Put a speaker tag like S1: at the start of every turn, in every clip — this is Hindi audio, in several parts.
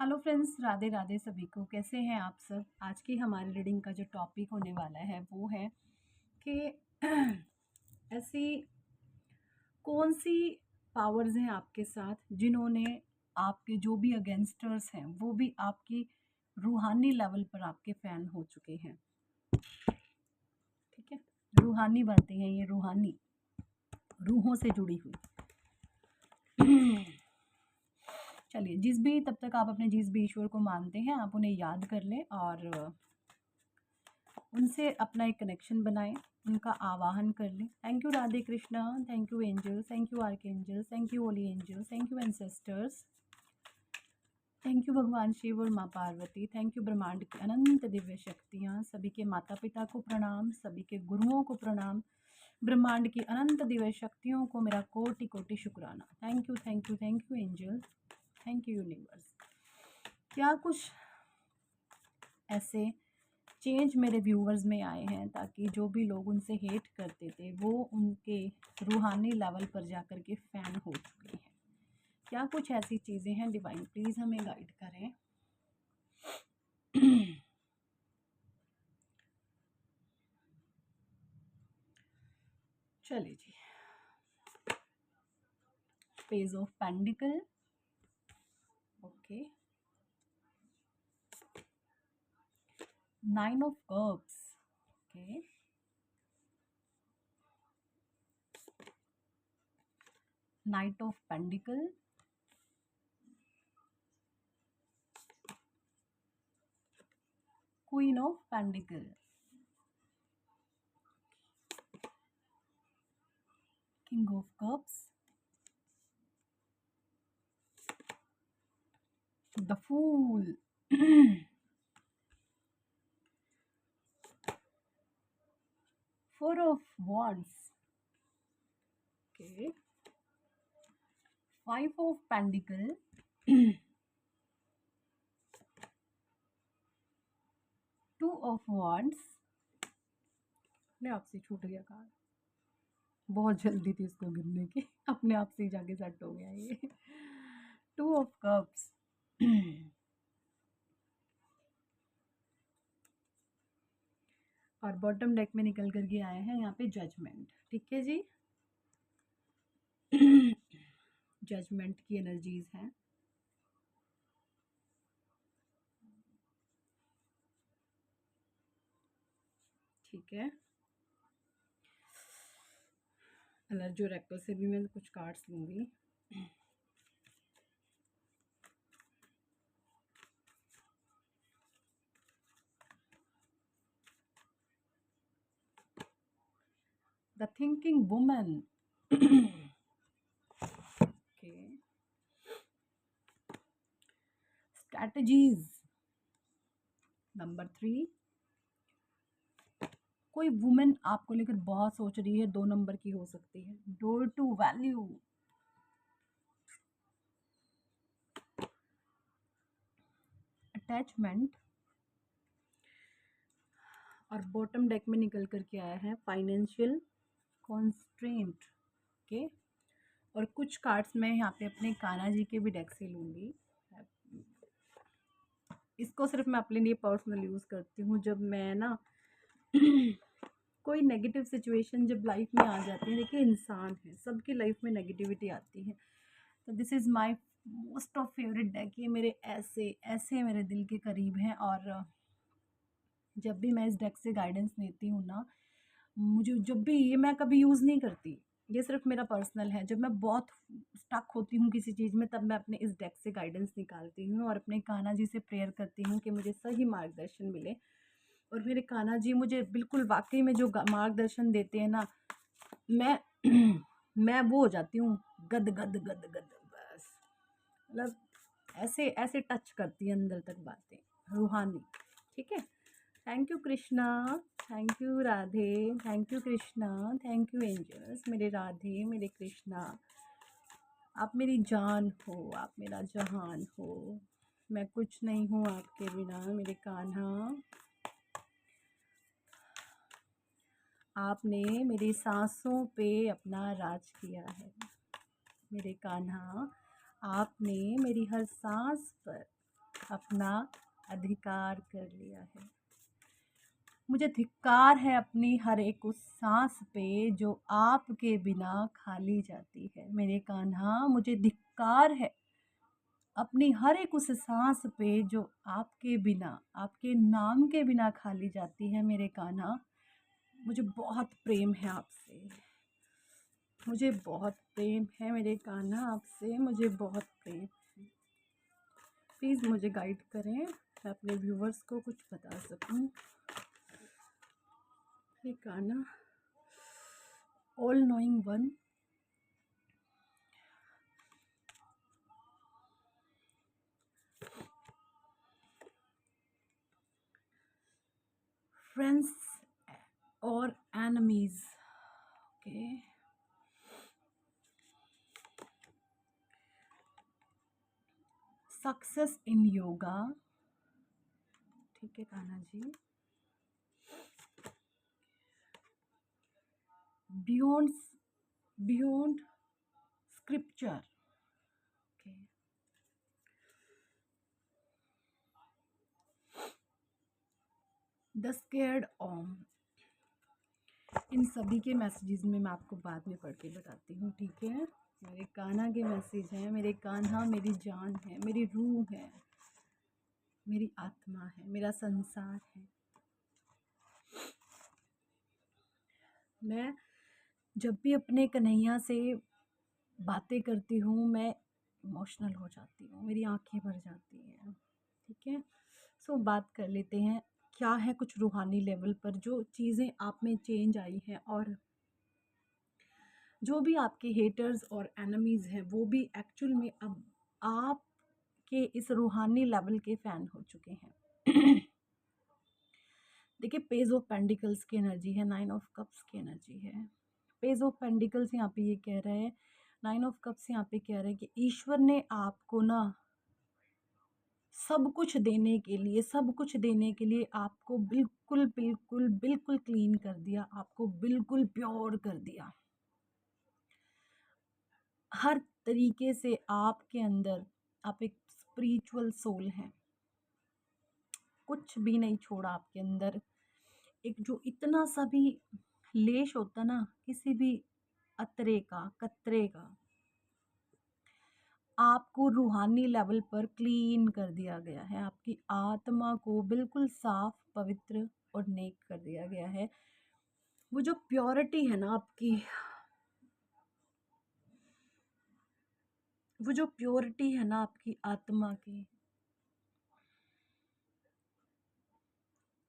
S1: हेलो फ्रेंड्स, राधे राधे सभी को। कैसे हैं आप सब। आज की हमारी रीडिंग का जो टॉपिक होने वाला है वो है कि ऐसी कौन सी पावर्स हैं आपके साथ जिन्होंने आपके जो भी अगेंस्टर्स हैं वो भी आपकी रूहानी लेवल पर आपके फ़ैन हो चुके हैं। ठीक है, रूहानी बातें हैं ये, रूहानी रूहों से जुड़ी हुई। चलिए, तब तक आप अपने जिस भी ईश्वर को मानते हैं आप उन्हें याद कर लें और उनसे अपना एक कनेक्शन बनाएं, उनका आवाहन कर लें। Thank you Radhe Krishna, thank you angels, thank you archangels, thank you holy angels, thank you ancestors, thank you भगवान शिव और माँ पार्वती, थैंक यू ब्रह्मांड की अनंत दिव्य शक्तियाँ, सभी के माता पिता को प्रणाम, सभी के गुरुओं को प्रणाम, ब्रह्मांड की अनंत दिव्य शक्तियों को मेरा कोटि कोटि शुक्राना। Thank you thank you thank you angel, thank you universe. क्या कुछ ऐसे चेंज मेरे व्यूवर्स में आए हैं ताकि जो भी लोग उनसे हेट करते थे वो उनके रूहानी लेवल पर जाकर के फ़ैन हो चुके हैं। क्या कुछ ऐसी चीज़ें हैं, डिवाइन प्लीज़ हमें गाइड करें। चलिए जी, page of pentacles, okay, nine of cups, okay, knight of pentacles, queen of pentacles, king of cups, the fool, four of wands, okay, five of pentacles, two of wands, अपने आप से छूट गया कार्ड, बहुत जल्दी थी इसको गिरने की, अपने आप से ही जाके सेट हो गया ये। टू ऑफ कप्स, और बॉटम डेक में निकल करके आया है यहाँ पे जजमेंट। ठीक है जी, जजमेंट की एनर्जीज हैं। ठीक है, एनर्जी ओरेकल से भी मैं कुछ कार्ड्स लूँगी। The thinking woman, okay, strategies, number 3, कोई वुमेन आपको लेकर बहुत सोच रही है, 2 नंबर की हो सकती है। डोर टू वैल्यू, अटैचमेंट, और बॉटम डेक में निकल करके आया है फाइनेंशियल कॉन्स्ट्रेंट। ओके, और कुछ कार्ड्स मैं यहाँ पे अपने कान्हा जी के भी डेक से लूँगी। इसको सिर्फ मैं अपने लिए पर्सनल यूज़ करती हूँ जब मैं ना कोई नेगेटिव सिचुएशन जब लाइफ में आ जाती है। देखिए, इंसान है, सबकी लाइफ में नेगेटिविटी आती है, तो this is my most of favourite deck. ये मेरे ऐसे ऐसे मेरे दिल के करीब हैं, और जब भी मैं इस डेक से गाइडेंस लेती हूँ ना, मुझे जब भी ये मैं कभी यूज़ नहीं करती, ये सिर्फ मेरा पर्सनल है। जब मैं बहुत स्टक होती हूँ किसी चीज़ में तब मैं अपने इस डेक से गाइडेंस निकालती हूँ और अपने कान्हा जी से प्रेयर करती हूँ कि मुझे सही मार्गदर्शन मिले। और मेरे कान्हा जी मुझे बिल्कुल वाकई में जो मार्गदर्शन देते हैं ना, मैं मैं वो हो जाती हूँ, गद गद गद गद, बस मतलब ऐसे ऐसे टच करती है अंदर तक बातें, रूहानी। ठीक है, thank you Krishna, thank you Radhe, thank you Krishna, thank you angels, मेरे राधे मेरे कृष्णा, आप मेरी जान हो, आप मेरा जहान हो, मैं कुछ नहीं हूँ आपके बिना मेरे कान्हा। आपने मेरी सांसों पे अपना राज किया है मेरे कान्हा, आपने मेरी हर सांस पर अपना अधिकार कर लिया है। मुझे धिक्कार है अपनी हर एक उस सांस पे जो आपके बिना खाली जाती है। मेरे कान्हा, मुझे धिक्कार है अपनी हर एक उस सांस पे जो आपके बिना, आपके नाम के बिना खाली जाती है। मेरे कान्हा, मुझे बहुत प्रेम है आपसे, मुझे बहुत प्रेम है मेरे कान्हा आपसे, मुझे बहुत प्रेम है। प्लीज़ मुझे गाइड करें, मैं अपने व्यूवर्स को कुछ बता सकूं। मेरे Kanha, all knowing one, friends और enemies. Okay, success in yoga. ठीक है Kanha ji. Beyond scripture. Okay, the sacred Om. इन सभी के मैसेजेस में मैं आपको बाद में पढ़ के बताती हूँ, ठीक है। मेरे कान्हा के मैसेज हैं। मेरे कान्हा मेरी जान है, मेरी रूह है, मेरी आत्मा है, मेरा संसार है। मैं जब भी अपने कन्हैया से बातें करती हूँ मैं इमोशनल हो जाती हूँ, मेरी आंखें भर जाती हैं, ठीक है। सो बात कर लेते हैं, क्या है कुछ रूहानी लेवल पर जो चीज़ें आप में चेंज आई हैं, और जो भी आपके हेटर्स और एनिमीज़ हैं वो भी एक्चुअल में अब आपके इस रूहानी लेवल के फ़ैन हो चुके हैं। देखिए, पेज ऑफ पेंडिकल्स की एनर्जी है, 9 ऑफ कप्स की एनर्जी है। पेज ऑफ पेंडिकल्स यहाँ पे ये कह रहे हैं, 9 ऑफ कप्स यहाँ पे कह रहे हैं कि ईश्वर ने आपको ना सब कुछ देने के लिए, सब कुछ देने के लिए आपको बिल्कुल बिल्कुल बिल्कुल क्लीन कर दिया, आपको बिल्कुल प्योर कर दिया। हर तरीके से आपके अंदर आप एक स्पिरिचुअल सोल हैं, कुछ भी नहीं छोड़ा आपके अंदर। एक जो इतना सा भी लेश होता ना किसी भी अतरे का, कतरे का, आपको रूहानी लेवल पर क्लीन कर दिया गया है। आपकी आत्मा को बिल्कुल साफ, पवित्र और नेक कर दिया गया है। वो जो प्योरिटी है ना आपकी, वो जो प्योरिटी है ना आपकी आत्मा की,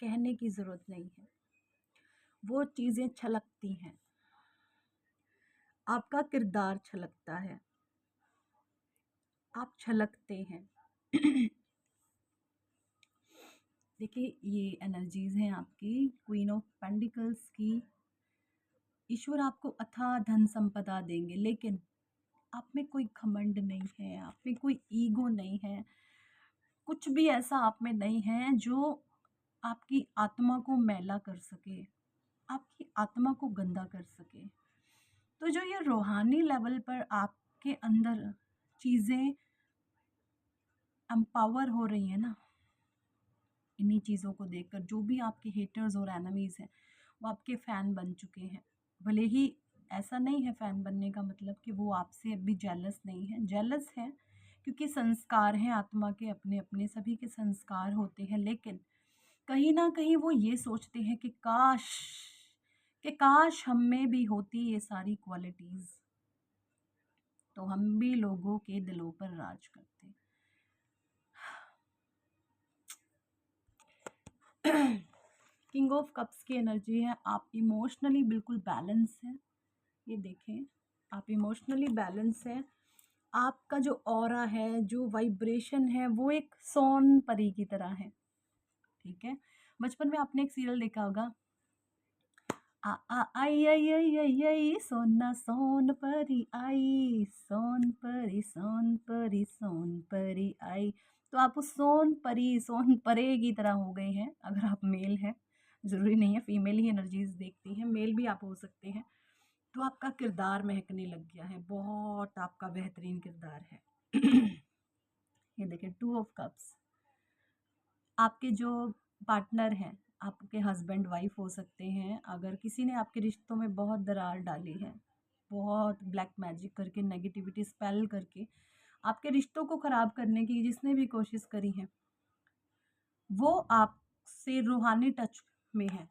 S1: कहने की ज़रूरत नहीं है, वो चीज़ें छलकती हैं। आपका किरदार छलकता है, आप छलकते हैं। देखिए, ये एनर्जीज हैं आपकी क्वीन ऑफ पेंडिकल्स की। ईश्वर आपको अथाह धन संपदा देंगे, लेकिन आप में कोई घमंड नहीं है, आप में कोई ईगो नहीं है, कुछ भी ऐसा आप में नहीं है जो आपकी आत्मा को मैला कर सके, आपकी आत्मा को गंदा कर सके। तो जो ये रूहानी लेवल पर आपके अंदर चीज़ें एम्पावर हो रही हैं ना, इन्हीं चीज़ों को देखकर जो भी आपके हेटर्स और एनिमीज़ हैं वो आपके फ़ैन बन चुके हैं। भले ही ऐसा नहीं है फ़ैन बनने का मतलब कि वो आपसे अभी जेलस नहीं है, जेलस है क्योंकि संस्कार हैं आत्मा के, अपने अपने सभी के संस्कार होते हैं, लेकिन कहीं ना कहीं वो ये सोचते हैं कि काश हम में भी होती ये सारी क्वालिटीज़, तो हम भी लोगों के दिलों पर राज करते। किंग ऑफ कप्स की एनर्जी है, आप इमोशनली बिल्कुल बैलेंस हैं। ये देखें, आप इमोशनली बैलेंस हैं। आपका जो ऑरा है, जो वाइब्रेशन है, वो एक सोन परी की तरह है, ठीक है। बचपन में आपने एक सीरियल देखा होगा, आ आ आई आई आई आई आई सोना सोन परी आई, सोन परी सोन परी सोन परी आई। तो आप उस सोन परी, सोन परे की तरह हो गए हैं अगर आप मेल हैं। ज़रूरी नहीं है फीमेल ही एनर्जीज देखती हैं, मेल भी आप हो सकते हैं। तो आपका किरदार महकने लग गया है, बहुत आपका बेहतरीन किरदार है। ये देखिए, 2 ऑफ कप्स, आपके जो पार्टनर हैं, आपके हस्बैंड वाइफ हो सकते हैं, अगर किसी ने आपके रिश्तों में बहुत दरार डाली है, बहुत ब्लैक मैजिक करके, नेगेटिविटी स्पेल करके आपके रिश्तों को ख़राब करने की जिसने भी कोशिश करी है, वो आपसे रूहानी टच में है।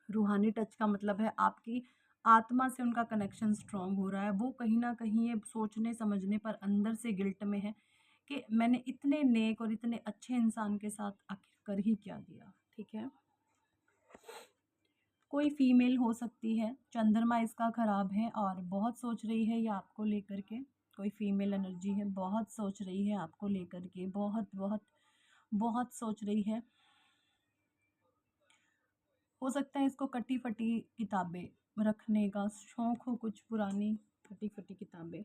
S1: रूहानी टच का मतलब है आपकी आत्मा से उनका कनेक्शन स्ट्रांग हो रहा है। वो कहीं न कहीं ये सोचने समझने पर अंदर से गिल्ट में है कि मैंने इतने नेक और इतने अच्छे इंसान के साथ आखिर कर ही क्या दिया, ठीक है? कोई फीमेल हो सकती है, चंद्रमा इसका ख़राब है और बहुत सोच रही है ये आपको लेकर के। कोई फीमेल एनर्जी है, बहुत सोच रही है आपको लेकर के, बहुत बहुत बहुत सोच रही है। हो सकता है इसको कटी-फटी किताबें रखने का शौक हो, कुछ पुरानी कटी-फटी किताबें।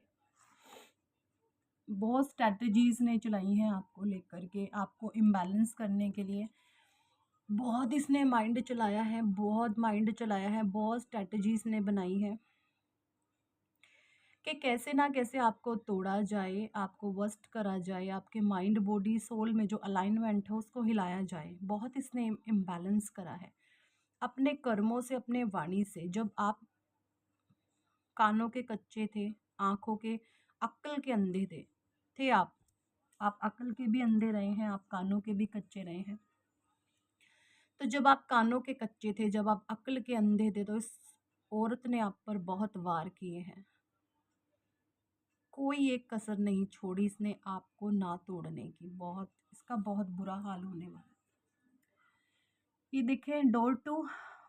S1: बहुत स्ट्रैटेजीज़ ने चलाई हैं आपको लेकर के, आपको इम्बैलेंस करने के लिए। बहुत इसने माइंड चलाया है, बहुत माइंड चलाया है, बहुत स्ट्रैटेजीज़ ने बनाई है कि कैसे ना कैसे आपको तोड़ा जाए, आपको वर्स्ट करा जाए, आपके माइंड, बॉडी, सोल में जो अलाइनमेंट है उसको हिलाया जाए। बहुत इसने इम्बैलेंस करा है। अपने कर्मों से, अपने वाणी से, जब आप कानों के कच्चे थे, आँखों के, अक्ल के अंधे थे आप। आप अक्ल के भी अंधे रहे हैं, आप कानों के भी कच्चे रहे हैं। तो जब आप कानों के कच्चे थे, जब आप अक्ल के अंधे थे, तो इस औरत ने आप पर बहुत वार किए हैं। कोई एक कसर नहीं छोड़ी इसने आपको ना तोड़ने की। बहुत इसका बहुत बुरा हाल होने वाला है। ये देखें, डोर टू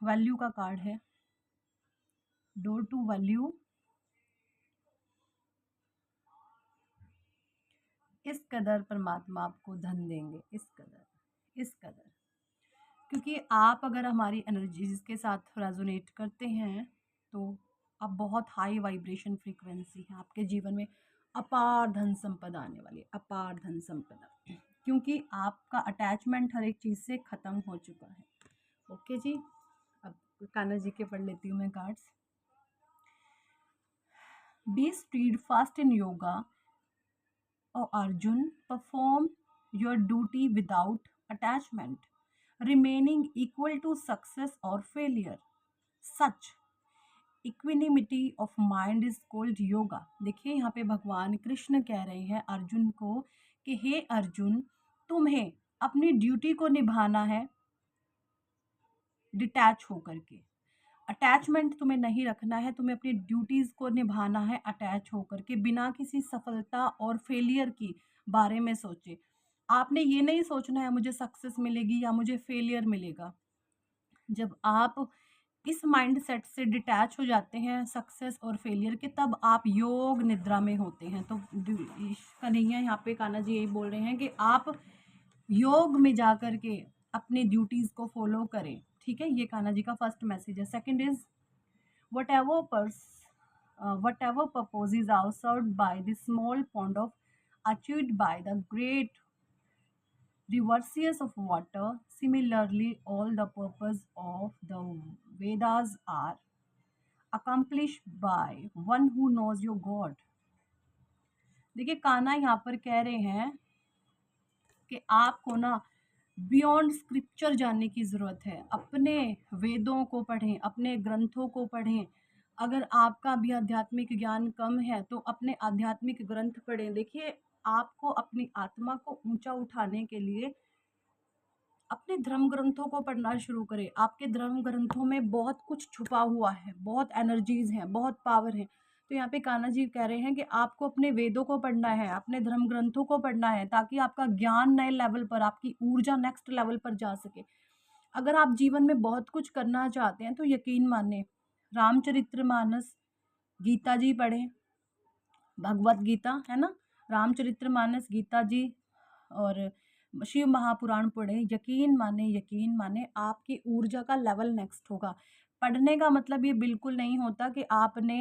S1: वैल्यू का कार्ड है। डोर टू वैल्यू, इस कदर परमात्मा आपको धन देंगे, इस कदर, क्योंकि आप अगर हमारी एनर्जीज के साथ रेजोनेट करते हैं तो आप बहुत हाई वाइब्रेशन फ्रीक्वेंसी है, आपके जीवन में अपार धन संपदा आने वाली है, अपार धन संपदा, क्योंकि आपका अटैचमेंट हर एक चीज़ से ख़त्म हो चुका है। ओके जी, अब कान्हा जी के पढ़ लेती हूँ मैं cards. Be steadfast in yoga, O Arjun, perform your duty without attachment, remaining equal to success or failure. Such equanimity of mind is called yoga. देखिए यहाँ पे भगवान कृष्ण कह रहे हैं अर्जुन को कि हे अर्जुन, तुम्हें अपनी ड्यूटी को निभाना है डिटैच होकर के। अटैचमेंट तुम्हें नहीं रखना है, तुम्हें अपनी ड्यूटीज़ को निभाना है अटैच होकर के, बिना किसी सफलता और फेलियर की बारे में सोचे। आपने ये नहीं सोचना है मुझे सक्सेस मिलेगी या मुझे फेलियर मिलेगा। जब आप इस माइंडसेट से डिटैच हो जाते हैं सक्सेस और फेलियर के, तब आप योग निद्रा में होते हैं। तो कन्हैया यहाँ पे कान्हा जी यही बोल रहे हैं कि आप योग में जा कर के अपनी ड्यूटीज़ को फॉलो करें, ठीक है? ये कान्हा जी का फर्स्ट मैसेज है। Second is whatever purpose is served by the small pond of achieved by the great reverses of water, similarly all the purpose of the Vedas are accomplished by one who knows your God. देखिए कान्हा यहाँ पर कह रहे हैं कि आपको ना बियॉन्ड स्क्रिप्चर जानने की ज़रूरत है। अपने वेदों को पढ़ें, अपने ग्रंथों को पढ़ें। अगर आपका भी आध्यात्मिक ज्ञान कम है तो अपने आध्यात्मिक ग्रंथ पढ़ें। देखिए आपको अपनी आत्मा को ऊंचा उठाने के लिए अपने धर्म ग्रंथों को पढ़ना शुरू करें। आपके धर्म ग्रंथों में बहुत कुछ छुपा हुआ है, बहुत एनर्जीज हैं, बहुत पावर है। तो यहाँ पे कान्हा जी कह रहे हैं कि आपको अपने वेदों को पढ़ना है, अपने धर्म ग्रंथों को पढ़ना है, ताकि आपका ज्ञान नए लेवल पर, आपकी ऊर्जा नेक्स्ट लेवल पर जा सके। अगर आप जीवन में बहुत कुछ करना चाहते हैं तो यकीन माने रामचरितमानस, गीता जी पढ़ें, भगवत गीता है ना, रामचरितमानस, गीता जी और शिव महापुराण पढ़ें। यकीन माने आपकी ऊर्जा का लेवल नेक्स्ट होगा। पढ़ने का मतलब ये बिल्कुल नहीं होता कि आपने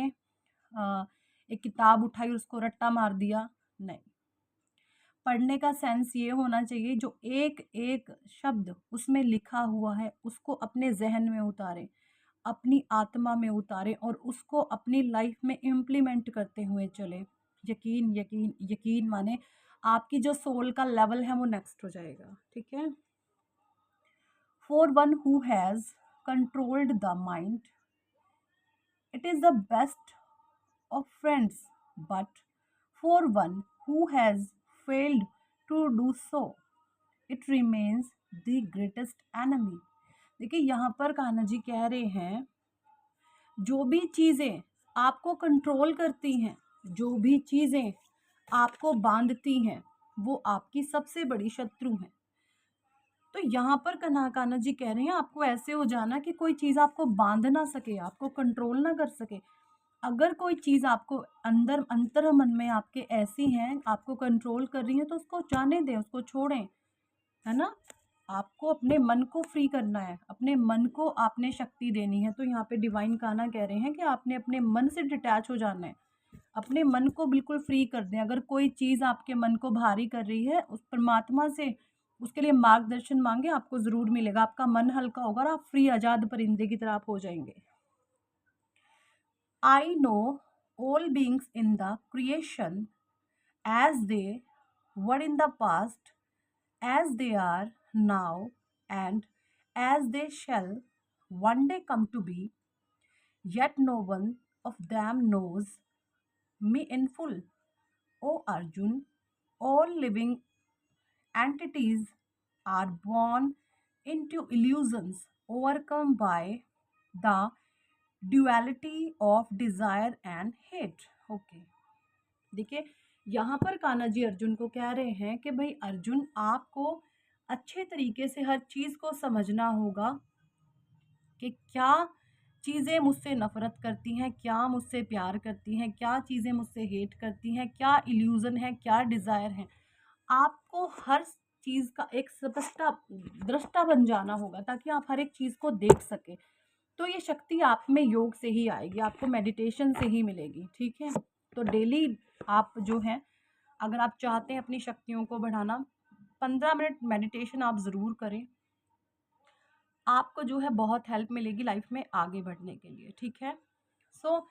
S1: एक किताब उठाई उसको रट्टा मार दिया, नहीं। पढ़ने का सेंस ये होना चाहिए जो एक एक शब्द उसमें लिखा हुआ है उसको अपने जहन में उतारें, अपनी आत्मा में उतारें और उसको अपनी लाइफ में इम्प्लीमेंट करते हुए चलें। यकीन माने आपकी जो सोल का लेवल है वो नेक्स्ट हो जाएगा, ठीक है। For one who has controlled the mind it is the best of friends, but for one who has failed to do so, it remains the greatest enemy. देखिए यहाँ पर कान्हा जी कह रहे हैं, जो भी चीज़ें आपको कंट्रोल करती हैं, जो भी चीज़ें आपको बांधती हैं, वो आपकी सबसे बड़ी शत्रु हैं। तो यहाँ पर कान्हा जी कह रहे हैं आपको ऐसे हो जाना कि कोई चीज़ आपको बांध ना सके, आपको कंट्रोल ना कर सके। अगर कोई चीज़ आपको अंदर अंतर मन में आपके ऐसी हैं, आपको कंट्रोल कर रही है, तो उसको जाने दें, उसको छोड़ें, है ना। आपको अपने मन को फ्री करना है, अपने मन को आपने शक्ति देनी है। तो यहाँ पे डिवाइन कान्हा कह रहे हैं कि आपने अपने मन से डिटैच हो जाना है, अपने मन को बिल्कुल फ्री कर दें। अगर कोई चीज़ आपके मन को भारी कर रही है, उस परमात्मा से उसके लिए मार्गदर्शन मांगे, आपको ज़रूर मिलेगा। आपका मन हल्का होगा और आप फ्री आज़ाद परिंदे की तरह आप हो जाएंगे। I know all beings in the creation as they were in the past, as they are now, and as they shall one day come to be, yet no one of them knows me in full. O Arjun, all living entities are born into illusions overcome by the duality of desire and hate. Okay. देखिए यहाँ पर कान्हा जी अर्जुन को कह रहे हैं कि भाई अर्जुन, आपको अच्छे तरीके से हर चीज़ को समझना होगा कि क्या चीज़ें मुझसे नफ़रत करती हैं, क्या मुझसे प्यार करती हैं, क्या चीज़ें मुझसे हेट करती हैं, क्या इल्यूज़न है, क्या डिज़ायर है। आपको हर चीज़ का एक स्पष्टा दृष्टा बन जाना होगा, ताकि आप हर एक चीज़ को देख सकें। तो ये शक्ति आप में योग से ही आएगी, आपको मेडिटेशन से ही मिलेगी, ठीक है। तो डेली आप जो है, अगर आप चाहते हैं अपनी शक्तियों को बढ़ाना, 15 मिनट मेडिटेशन आप ज़रूर करें। आपको जो है बहुत हेल्प मिलेगी लाइफ में आगे बढ़ने के लिए, ठीक है। सो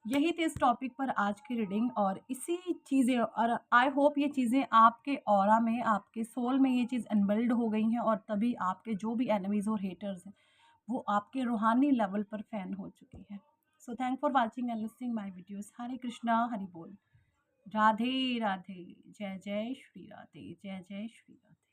S1: यही थी इस टॉपिक पर आज की रीडिंग, और इसी चीज़ें, और आई होप ये चीज़ें आपके ऑरा में, आपके सोल में ये चीज़ इनबिल्ड हो गई हैं, और तभी आपके जो भी एनिमीज़ और हेटर्स हैं वो आपके रूहानी लेवल पर फैन हो चुकी है। So thank for watching and listening my videos. Hare Krishna, Hari बोल, राधे राधे, जय जय श्री राधे, जय जय श्री राधे।